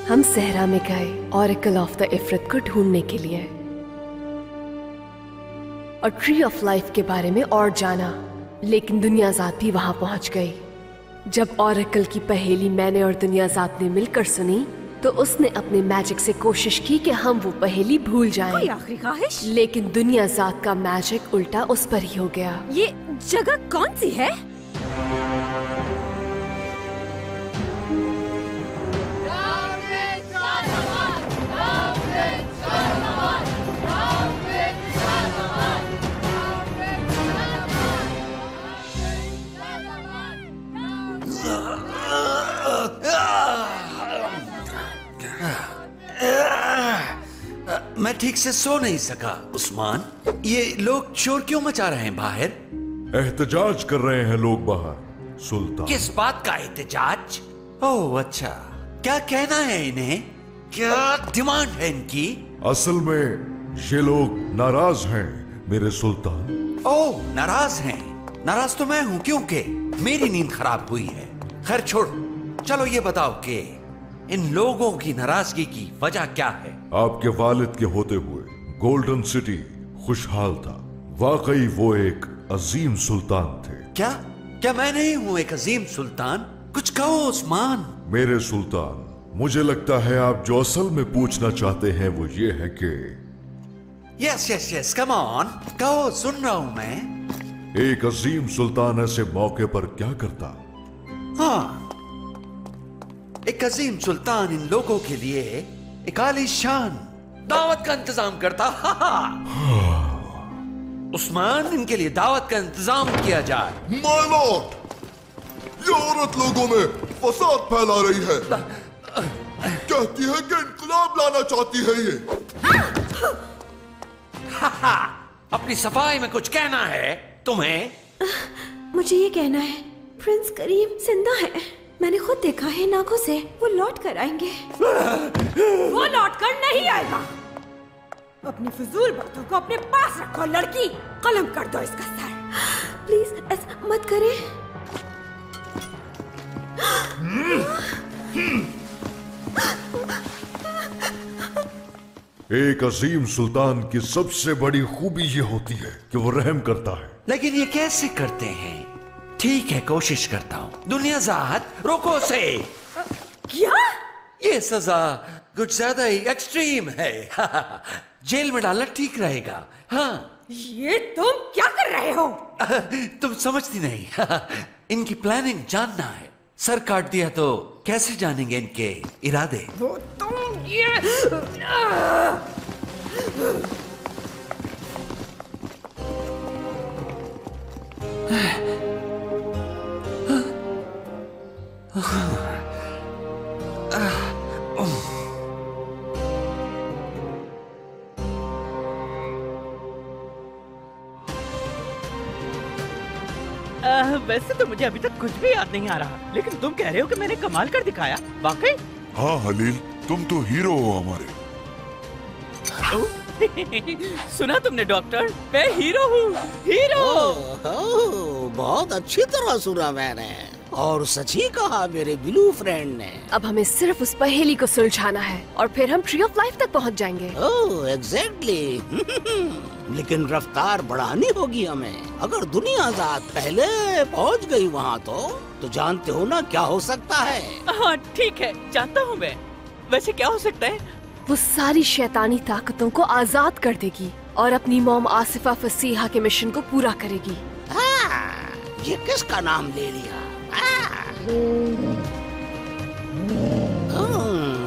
हम सहरा में गए ऑरेकल ऑफ द इफरत को ढूंढने के लिए और ट्री ऑफ लाइफ के बारे में और जाना, लेकिन दुनियाज़ात भी वहां पहुंच गई। जब ऑरेकल की पहेली मैंने और दुनियाज़ात ने मिलकर सुनी तो उसने अपने मैजिक से कोशिश की कि हम वो पहेली भूल जाएं। कोई आखिरी ख्वाहिश? लेकिन दुनियाज़ात का मैजिक उल्टा उस पर ही हो गया। ये जगह कौन सी है? मैं ठीक से सो नहीं सका उस्मान। ये लोग शोर क्यों मचा रहे हैं बाहर? एहतजाज कर रहे हैं लोग बाहर सुल्तान। किस बात का एहतजाज? ओह अच्छा, क्या कहना है इन्हें? क्या डिमांड है इनकी? असल में ये लोग नाराज हैं मेरे सुल्तान। ओह नाराज हैं? नाराज तो मैं हूँ क्योंकि मेरी नींद खराब हुई है। खैर छोड़ो, चलो ये बताओ कि इन लोगों की नाराजगी की वजह क्या है? आपके वालिद के होते हुए गोल्डन सिटी खुशहाल था। वाकई वो एक अजीम सुल्तान थे। क्या क्या मैं नहीं हूँ एक अजीम सुल्तान? कुछ कहो उस्मान। मेरे सुल्तान, मुझे लगता है आप जो असल में पूछना चाहते हैं वो ये है कि yes yes yes come on, कहो, सुन रहा हूँ मैं। एक अजीम सुल्तान ऐसे मौके पर क्या करता? हाँ, एक अजीम सुल्तान इन लोगों के लिए एक आलीशान दावत का इंतजाम करता। उस्मान, इनके लिए दावत का इंतजाम किया जाए। माय लॉर्ड, ये औरत लोगों में फसाद फैला रही है। कहती है कि इंकलाब लाना चाहती है ये। अपनी सफाई में कुछ कहना है तुम्हें? मुझे ये कहना है, प्रिंस करीम जिंदा है। मैंने खुद देखा है नाखों से। वो लौट कर आएंगे। वो लौट कर नहीं आएगा। अपनी फिजूल बातों को अपने पास रखो लड़की। कलम कर दो इसका सर। प्लीज ऐसा मत करें। एक अजीम सुल्तान की सबसे बड़ी खूबी ये होती है कि वो रहम करता है। लेकिन ये कैसे करते हैं? ठीक है, कोशिश करता हूँ। दुनियाज़ात, रोको से। क्या? ये सजा कुछ ज्यादा ही एक्सट्रीम है। जेल में डालना ठीक रहेगा। हाँ, ये तुम क्या कर रहे हो? तुम समझती नहीं। इनकी प्लानिंग जानना है। सर काट दिया तो कैसे जानेंगे इनके इरादे? वो तुम ये वैसे तो मुझे अभी तक कुछ भी याद नहीं आ रहा, लेकिन तुम कह रहे हो कि मैंने कमाल कर दिखाया। वाकई? हाँ हलील, तुम तो हीरो हो हमारे। सुना तुमने डॉक्टर, मैं हीरो हूँ। हीरो। बहुत अच्छी तरह सुना मैंने, और सच ही कहा मेरे ब्लू फ्रेंड ने। अब हमें सिर्फ उस पहेली को सुलझाना है और फिर हम ट्री ऑफ लाइफ तक पहुंच जाएंगे। ओह एग्जैक्टली। लेकिन रफ्तार बढ़ानी होगी हमें। अगर दुनियाज़ात पहले पहुंच गई वहाँ तो जानते हो ना क्या हो सकता है। हाँ ठीक है, जानता हूँ मैं। वैसे क्या हो सकता है? वो सारी शैतानी ताकतों को आजाद कर देगी और अपनी मॉम आसिफा फसीहा के मिशन को पूरा करेगी। ये किसका नाम ले लिया?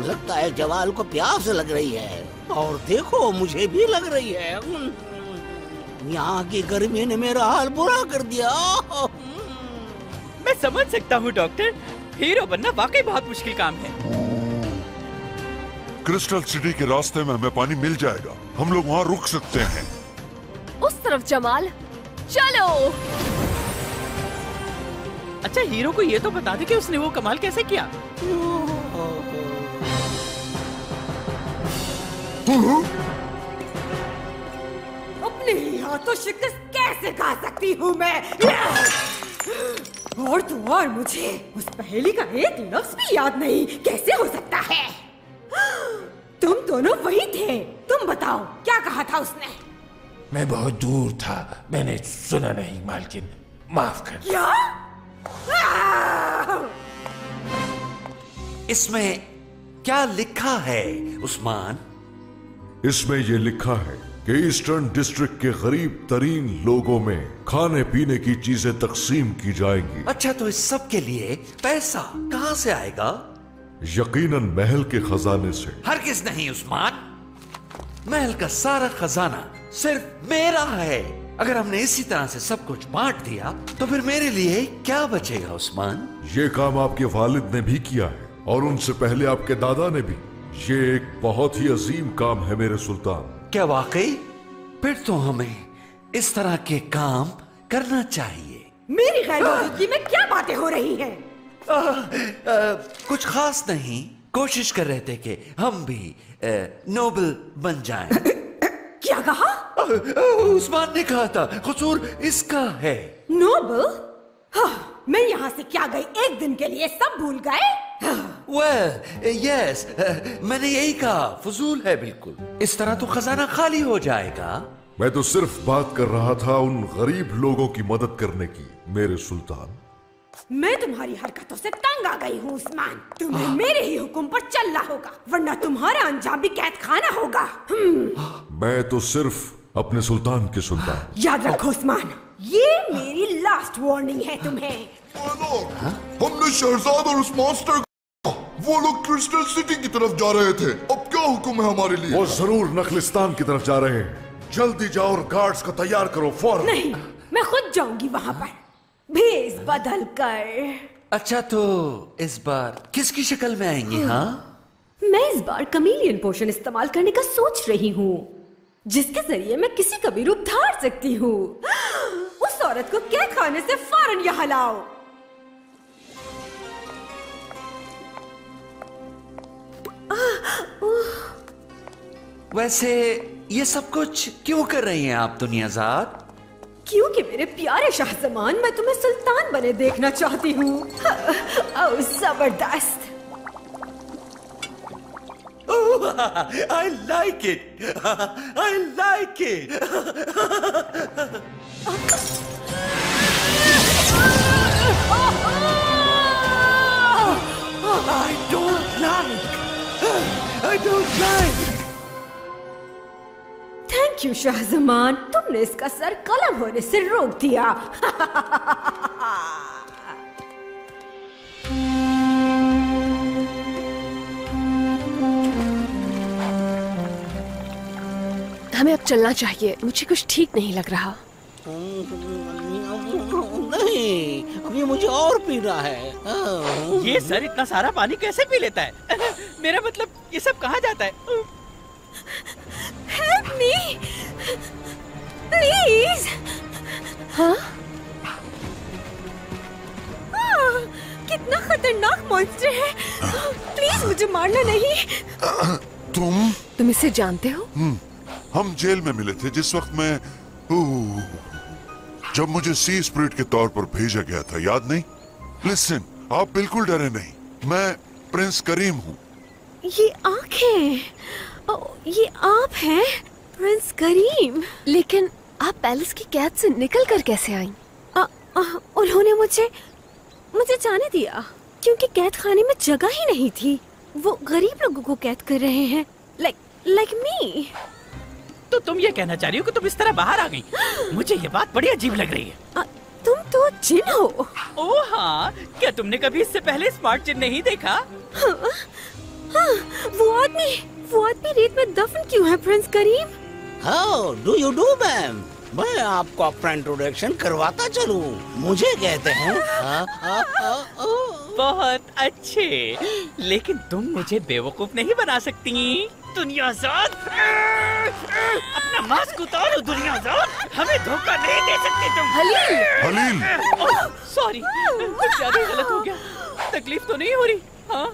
लगता है जवाल को प्यास लग रही है, और देखो मुझे भी लग रही है। यहाँ की गर्मी ने मेरा हाल बुरा कर दिया। मैं समझ सकता हूँ डॉक्टर, हीरो बनना वाकई बहुत मुश्किल काम है। क्रिस्टल सिटी के रास्ते में हमें पानी मिल जाएगा। हम लोग वहाँ रुक सकते हैं। उस तरफ जमाल, चलो। अच्छा, हीरो को ये तो बता दे कि उसने वो कमाल कैसे किया। अपने ही हाथों शिकस्त कैसे खा सकती हूँ मैं? और मुझे उस पहेली का एक लफ्ज भी याद नहीं। कैसे हो सकता है? दोनों वही थे। तुम बताओ क्या कहा था उसने? मैं बहुत दूर था, मैंने सुना नहीं मालकिन, माफ कर। क्या? इसमें क्या लिखा है उस्मान? इसमें यह लिखा है कि ईस्टर्न डिस्ट्रिक्ट के गरीब तरीन लोगों में खाने पीने की चीजें तकसीम की जाएंगी। अच्छा, तो इस सब के लिए पैसा कहां से आएगा? यकीनन महल के खजाने से। हरगिज नहीं उस्मान, महल का सारा खजाना सिर्फ मेरा है। अगर हमने इसी तरह से सब कुछ बांट दिया तो फिर मेरे लिए क्या बचेगा उस्मान? ये काम आपके वालिद ने भी किया है और उनसे पहले आपके दादा ने भी। ये एक बहुत ही अजीम काम है मेरे सुल्तान। क्या वाकई? फिर तो हमें इस तरह के काम करना चाहिए। मेरी गैर मौजूदगी में क्या बातें हो रही हैं? कुछ खास नहीं, कोशिश कर रहे थे कि हम भी नोबल बन जाएं। क्या कहा? उस्मान ने कहा था कसूर इसका है। नोबल? हाँ, मैं यहाँ से क्या गई, एक दिन के लिए सब भूल गए? Well, yes, मैंने यही कहा, फजूल है बिल्कुल। इस तरह तो खजाना खाली हो जाएगा। मैं तो सिर्फ बात कर रहा था उन गरीब लोगों की मदद करने की मेरे सुल्तान। मैं तुम्हारी हरकतों से तंग आ गई हूँ उस्मान। तुम्हें मेरे ही हुक्म पर चलना होगा, वरना तुम्हारा अंजाम भी कैद खाना होगा। मैं तो सिर्फ अपने सुल्तान की सुनता हूँ। याद रखो उस्मान, ये मेरी लास्ट वार्निंग है तुम्हें। हमने शहजाद और उस मॉन्स्टर, वो लोग क्रिस्टल सिटी की तरफ जा रहे थे। अब क्या हुक्म है हमारे लिए? वो जरूर नखलिस्तान की तरफ जा रहे हैं। जल्दी जाओ और गार्ड्स को तैयार करो फौरन। नहीं, मैं खुद जाऊंगी वहाँ पर, भेस बदल कर। अच्छा, तो इस बार किसकी शक्ल में आएंगी? हाँ, मैं इस बार कमीलियन पोशन इस्तेमाल करने का सोच रही हूँ, जिसके जरिए मैं किसी का भी रूप धार सकती हूँ। उस औरत को कैद खाने से फौरन यहाँ लाओ। वैसे ये सब कुछ क्यों कर रही हैं आप दुनियाज़ाद? क्योंकि मेरे प्यारे शाहजमान, मैं तुम्हें सुल्तान बने देखना चाहती हूँ। ओह जबरदस्त। I like it. I like it. I don't like. Thank you Shahzaman, तुमने इसका सर कलम होने से रोक दिया। हमें अब चलना चाहिए, मुझे कुछ ठीक नहीं लग रहा। नहीं, अभी मुझे और पीना है। ये सर इतना सारा पानी कैसे पी लेता है? मेरा मतलब ये सब कहाँ जाता है? Help me, please. हाँ? कितना खतरनाक मॉन्स्टर है। प्लीज मुझे मारना नहीं। तुम इसे जानते हो? हम जेल में मिले थे जिस वक्त मैं जब मुझे सी स्पिरिट के तौर पर भेजा गया था, याद नहीं? लिसन, आप बिल्कुल डरे नहीं, मैं प्रिंस करीम हूँ। ये आंखें, ये आप हैं प्रिंस करीम। लेकिन आप पैलेस की कैद से निकल कर कैसे आईं? उन्होंने मुझे जाने दिया क्योंकि कैद खाने में जगह ही नहीं थी। वो गरीब लोगों को कैद कर रहे हैं, like me। तो तुम ये कहना चाह रही हो कि तुम इस तरह बाहर आ गई? मुझे ये बात बड़ी अजीब लग रही है। तुम तो जिन हो। ओह हाँ, क्या तुमने कभी इससे पहले स्मार्ट जिन नहीं देखा? हाँ, वो आदमी रेत में दफन क्यों है prince Karim? How do you do ma'am? मैं आपको अपना इंट्रोडक्शन करवाता चलूं। मुझे कहते हैं बहुत अच्छे, लेकिन तुम मुझे बेवकूफ नहीं बना सकती। दुनियाज़ाद, अपना मास्क उतारो दुनियाज़ाद, हमें धोखा नहीं दे सकते तुम। हलील, सॉरी, कुछ ज्यादा गलत हो गया। तकलीफ तो नहीं हो रही? हाँ,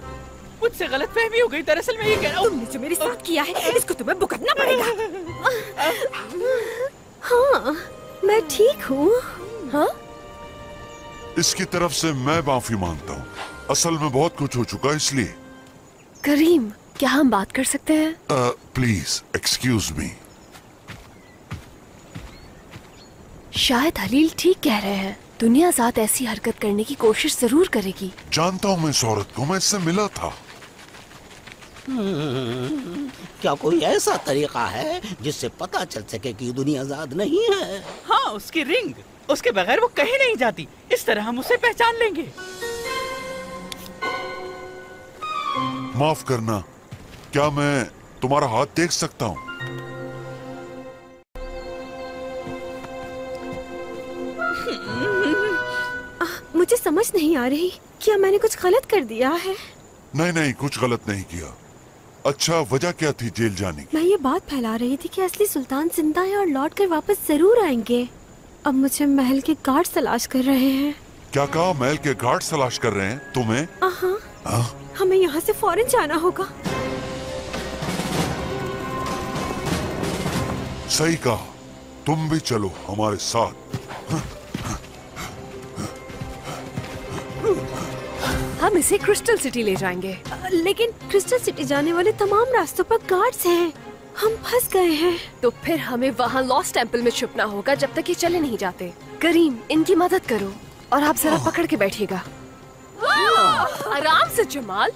मुझसे गलत फहमी हो गई। दरअसल मैं ये कह रहा हूँ, तुमने जो मेरे साथ किया है इसको तुम्हें भुगतना पड़ेगा। हाँ, मैं ठीक हूँ। हाँ, इसकी तरफ से मैं माफी मांगता हूँ। असल में बहुत कुछ हो चुका इसलिए। करीम, क्या हम बात कर सकते हैं? Please excuse me. शायद हलील ठीक कह रहे हैं। दुनिया ज़ात ऐसी हरकत करने की कोशिश जरूर करेगी। जानता हूँ मैं इस औरत को, मैं इससे मिला था। क्या कोई ऐसा तरीका है जिससे पता चल सके कि दुनिया ज़ात नहीं है? हाँ, उसकी रिंग। उसके बगैर वो कहीं नहीं जाती। इस तरह हम उसे पहचान लेंगे। माफ करना, क्या मैं तुम्हारा हाथ देख सकता हूँ? मुझे समझ नहीं आ रही, क्या मैंने कुछ गलत कर दिया है? नहीं नहीं, कुछ गलत नहीं किया। अच्छा, वजह क्या थी जेल जाने की? मैं ये बात फैला रही थी कि असली सुल्तान जिंदा है और लौट कर वापस जरूर आएंगे। अब मुझे महल के गार्ड तलाश कर रहे हैं। क्या कहा? महल के गार्ड तलाश कर रहे हैं तुम्हें? हाँ, हमें यहाँ से फौरन जाना होगा। सही कहा, तुम भी चलो हमारे साथ। हम इसे क्रिस्टल सिटी ले जाएंगे। लेकिन क्रिस्टल सिटी जाने वाले तमाम रास्तों पर गार्ड्स हैं। हम फंस गए हैं। तो फिर हमें वहाँ लॉस्ट टेम्पल में छुपना होगा जब तक ये चले नहीं जाते। करीम, इनकी मदद करो और आप जरा पकड़ के बैठिएगा। आराम से जमाल।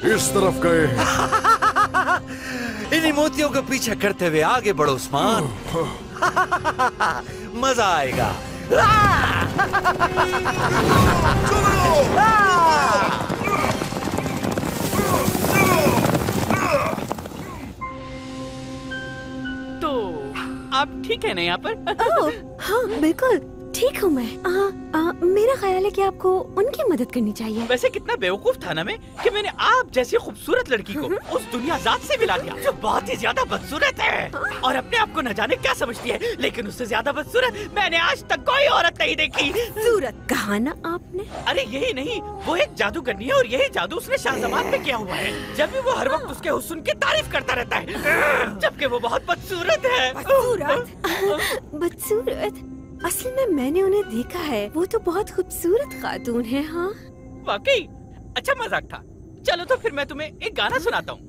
इस तरफ गए हैं। इन्हीं मोतियों का पीछा करते हुए आगे बढ़ो उस्मान। मजा आएगा। तो आप ठीक है ना यहाँ पर? हाँ बिल्कुल ठीक हूँ मैं। मेरा ख्याल है कि आपको उनकी मदद करनी चाहिए। वैसे कितना बेवकूफ था ना मैं कि मैंने आप जैसी खूबसूरत लड़की को उस दुनिया ज़ात से मिला दिया जो बहुत ही ज्यादा बदसूरत है और अपने आप को न जाने क्या समझती है। लेकिन उससे ज्यादा बदसूरत मैंने आज तक कोई औरत नहीं देखी। सूरत कहा ना आपने? अरे यही नहीं, वो एक जादूगरनी है और यही जादू उसने शाहजहां पे किया हुआ है। जब भी वो हर वक्त उसके हुस्न की तारीफ करता रहता है, जबकि वो बहुत बदसूरत है। बदसूरत? असल में मैंने उन्हें देखा है, वो तो बहुत खूबसूरत खातून है। हाँ वाकई? अच्छा मजाक था। चलो तो फिर मैं तुम्हें एक गाना सुनाता हूँ।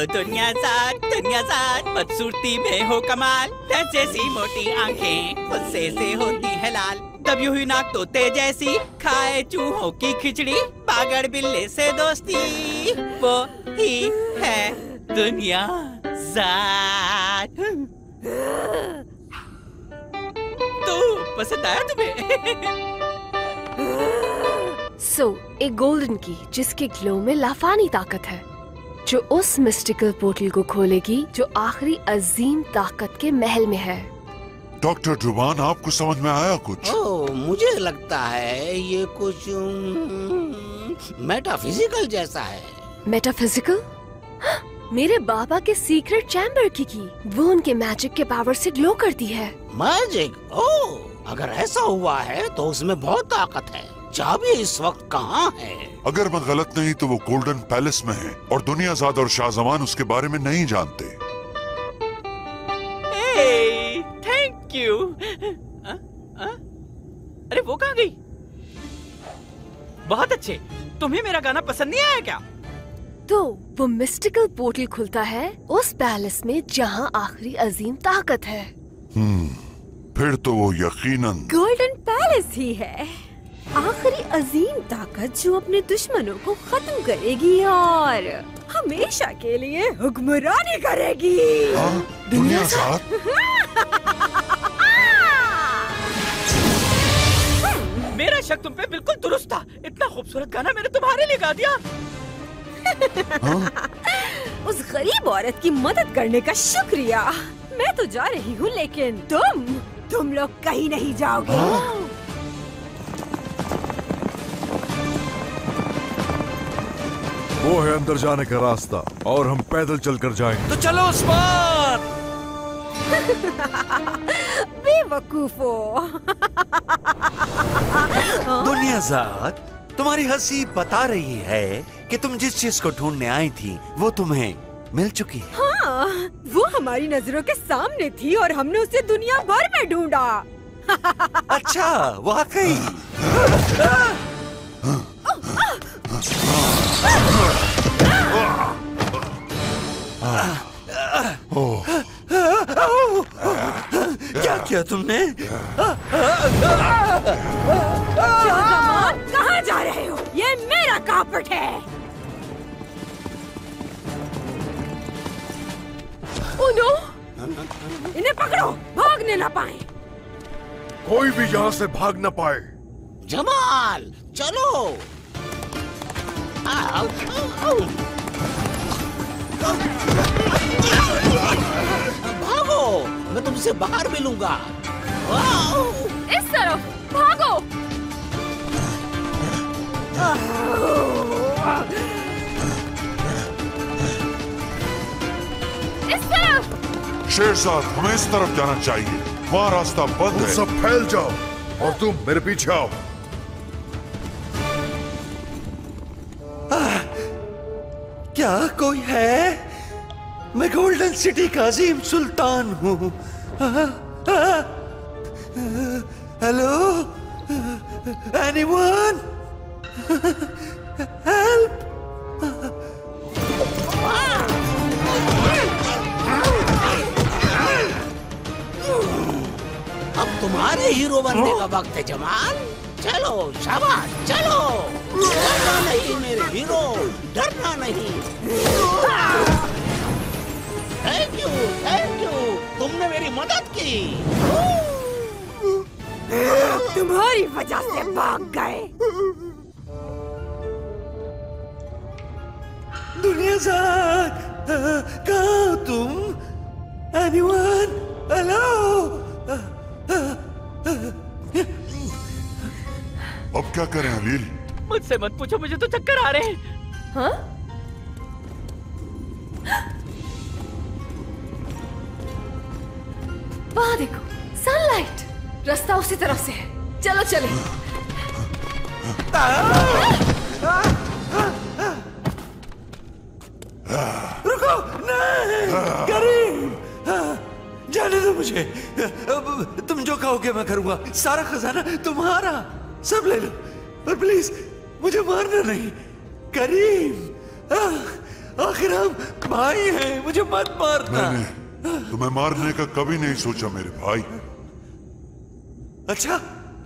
दुनिया ज़ात बदसूरती में हो कमाल, जैसी मोटी आंखें गुस्से से होती है लाल, दबी हुई नाक तोते जैसी, खाए चूहों की खिचड़ी, बागड़ बिल्ले से दोस्ती, वो ही है दुनिया ज़ात। तो पसंद आया तुम्हें? एक गोल्डन की जिसके ग्लो में लाफानी ताकत है, जो उस मिस्टिकल पोर्टल को खोलेगी जो आखिरी अजीम ताकत के महल में है। डॉक्टर ड्रुबान, आपको समझ में आया कुछ? ओह, मुझे लगता है ये कुछ मेटाफिजिकल जैसा है। मेटाफिजिकल? मेरे बाबा के सीक्रेट चैम्बर की वो उनके मैजिक के पावर से ग्लो करती है। मैजिक? ओह, अगर ऐसा हुआ है तो उसमें बहुत ताकत है। चाबी इस वक्त कहाँ है? अगर मैं गलत नहीं तो वो गोल्डन पैलेस में है और दुनिया ज़ात और शाहजहां उसके बारे में नहीं जानते। Thank you. अरे वो कहाँ गई? बहुत अच्छे। तुम्हें मेरा गाना पसंद नहीं आया क्या? तो वो मिस्टिकल पोर्टल खुलता है उस पैलेस में जहाँ आखिरी अजीम ताकत है। फिर तो वो यकीनन गोल्डन पैलेस ही है। आखिरी अजीम ताकत जो अपने दुश्मनों को खत्म करेगी और हमेशा के लिए हुक्मरानी करेगी। दुनिया ज़ात? मेरा शक तुम पे बिल्कुल दुरुस्त था। इतना खूबसूरत गाना मैंने तुम्हारे लिए गा दिया। उस गरीब औरत की मदद करने का शुक्रिया। मैं तो जा रही हूँ, लेकिन तुम लोग कहीं नहीं जाओगे। वो है अंदर जाने का रास्ता और हम पैदल चलकर जाएंगे। तो चलो उस्मान। बेवकूफो। दुनियाज़ाद, तुम्हारी हंसी बता रही है कि तुम जिस चीज को ढूंढने आई थी वो तुम्हें मिल चुकी है। हाँ, वो हमारी नजरों के सामने थी और हमने उसे दुनिया भर में ढूंढा। अच्छा, वाकई। क्या किया तुमने? शाहजहां, कहाँ जा रहे हो? ये मेरा कार्पेट है। Oh no! इन्हें पकड़ो, भागने ना पाए। कोई भी यहाँ से भाग न पाए। जमाल, चलो। भागो, मैं तुमसे बाहर मिलूंगा। इस तरफ भागो। इस तरफ। शेरशाह, हमें इस तरफ जाना चाहिए। वहाँ रास्ता बंद है। सब फैल जाओ और तुम मेरे पीछे आओ। क्या कोई है? मैं गोल्डन सिटी का अजीम सुल्तान हूँ। Hello, anyone? हेल्प! अब तुम्हारे हीरो बनने का वक्त है जमाल। चलो शाबाश, चलो। डरना नहीं मेरे हीरो, डरना नहीं। थैंक यू, तुमने मेरी मदद की। तुम्हारी वजह से भाग गए। दुनियाज़ाद, कहाँ हो तुम? एनीवन? हेलो? अब क्या करें हलील? मुझसे मत पूछो, मुझे तो चक्कर आ रहे हैं। हाँ? वहाँ देखो, सनलाइट। रास्ता उसी तरफ से है। चलो चले। रुको, नहीं, करीम, जाने दो मुझे। अब तुम जो कहोगे मैं करूंगा। सारा खजाना तुम्हारा, सब ले लो, पर प्लीज मुझे मारना नहीं। करीम, आखिर हम भाई हैं, मुझे मत मारना। मैंने तुम्हें मारने का कभी नहीं सोचा मेरे भाई। अच्छा,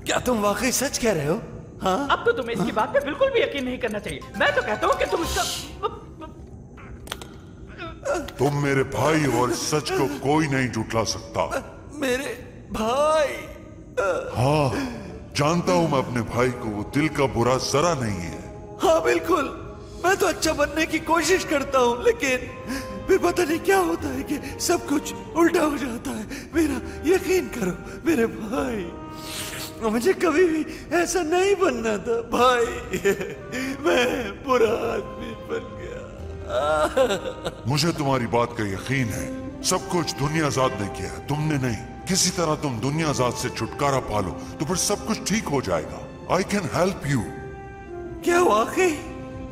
क्या तुम वाकई सच कह रहे हो? हाँ? अब तो तुम्हें इसकी बात पे बिल्कुल भी यकीन नहीं करना चाहिए। मैं तो कहता हूँ कि तुम इसका तुम मेरे भाई और सच को कोई नहीं झुठला सकता। मेरे भाई? हाँ, जानता हूँ मैं अपने भाई को, वो दिल का बुरा जरा नहीं है। हाँ बिल्कुल, मैं तो अच्छा बनने की कोशिश करता हूँ, लेकिन फिर पता नहीं क्या होता है कि सब कुछ उल्टा हो जाता है। मेरा यकीन करो मेरे भाई, मुझे कभी भी ऐसा नहीं बनना था भाई। मैं बुरा आदमी बन गया। मुझे तुम्हारी बात का यकीन है। सब कुछ दुनियाज़ाद ने किया, तुमने नहीं। किसी तरह तुम दुनियाज़ाद से छुटकारा पालो तो फिर सब कुछ ठीक हो जाएगा। I can help you. क्या वाकई?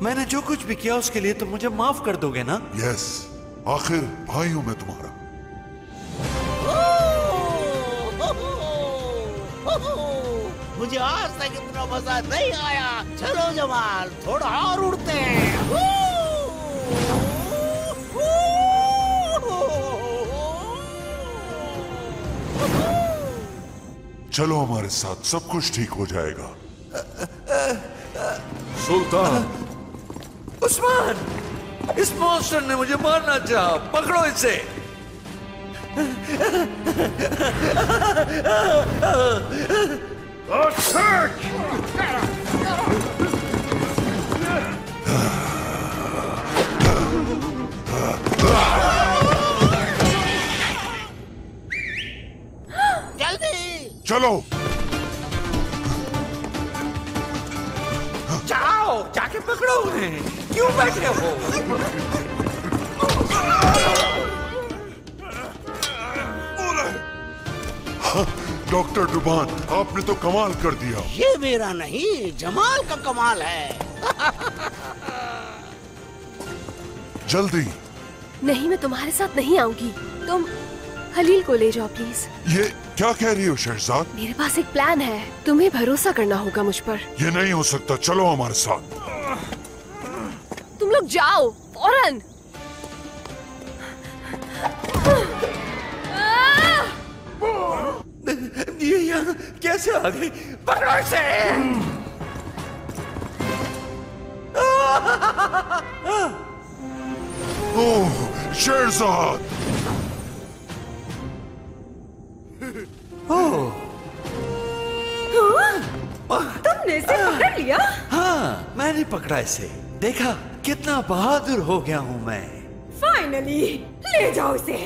मैंने जो कुछ भी किया उसके लिए तुम मुझे माफ कर दोगे ना? यस, आखिर भाई हूं मैं तुम्हारा। मुझे आज तक इतना मजा नहीं आया। चलो जमाल, थोड़ा और उड़ते हैं। चलो हमारे साथ, सब कुछ ठीक हो जाएगा। सुल्तान, उस्मान, इस मॉन्स्टर ने मुझे मारना चाहा। पकड़ो इसे। जल्दी चलो। जाओ, जाके पकड़ो उन्हें। क्यों बैठे हो? डॉक्टर डुबान, आपने तो कमाल कर दिया। ये मेरा नहीं, जमाल का कमाल है। जल्दी। नहीं, मैं तुम्हारे साथ नहीं आऊंगी। तुम खलील को ले जाओ प्लीज। ये क्या कह रही हो शहजाद? मेरे पास एक प्लान है, तुम्हें भरोसा करना होगा मुझ पर। ये नहीं हो सकता, चलो हमारे साथ। तुम लोग जाओ फौरन। ये यहाँ कैसे आ गई? पकड़ो इसे! ओह, शहजाद! तुमने इसे पकड़ लिया? हाँ, मैंने पकड़ा इसे। देखा कितना बहादुर हो गया हूँ मैं। फाइनली, ले जाओ इसे।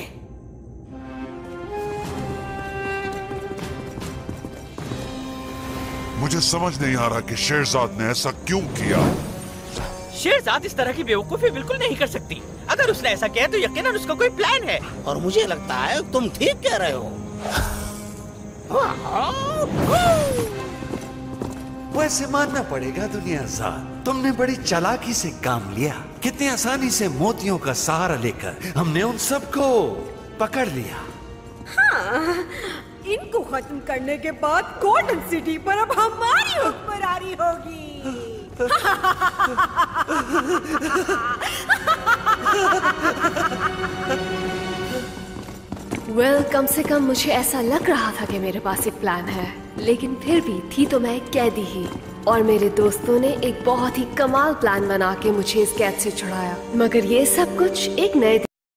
मुझे समझ नहीं आ रहा कि शेरजाद ने ऐसा क्यों किया। शेरजाद इस तरह की बेवकूफी बिल्कुल नहीं कर सकती। अगर उसने ऐसा किया तो यकीनन उसका कोई प्लान है। और मुझे लगता है तुम ठीक कह रहे हो। वैसे मानना पड़ेगा दुनियाज़ाद, तुमने बड़ी चालाकी से काम लिया। कितनी आसानी से मोतियों का सहारा लेकर हमने उन सबको पकड़ लिया। हाँ, इनको खत्म करने के बाद गोल्डन सिटी पर अब हमारी हुक्मरानी होगी। कम से कम मुझे ऐसा लग रहा था कि मेरे पास एक प्लान है, लेकिन फिर भी थी तो मैं एक कैदी ही। और मेरे दोस्तों ने एक बहुत ही कमाल प्लान बना के मुझे इस कैद से छुड़ाया। मगर ये सब कुछ एक नए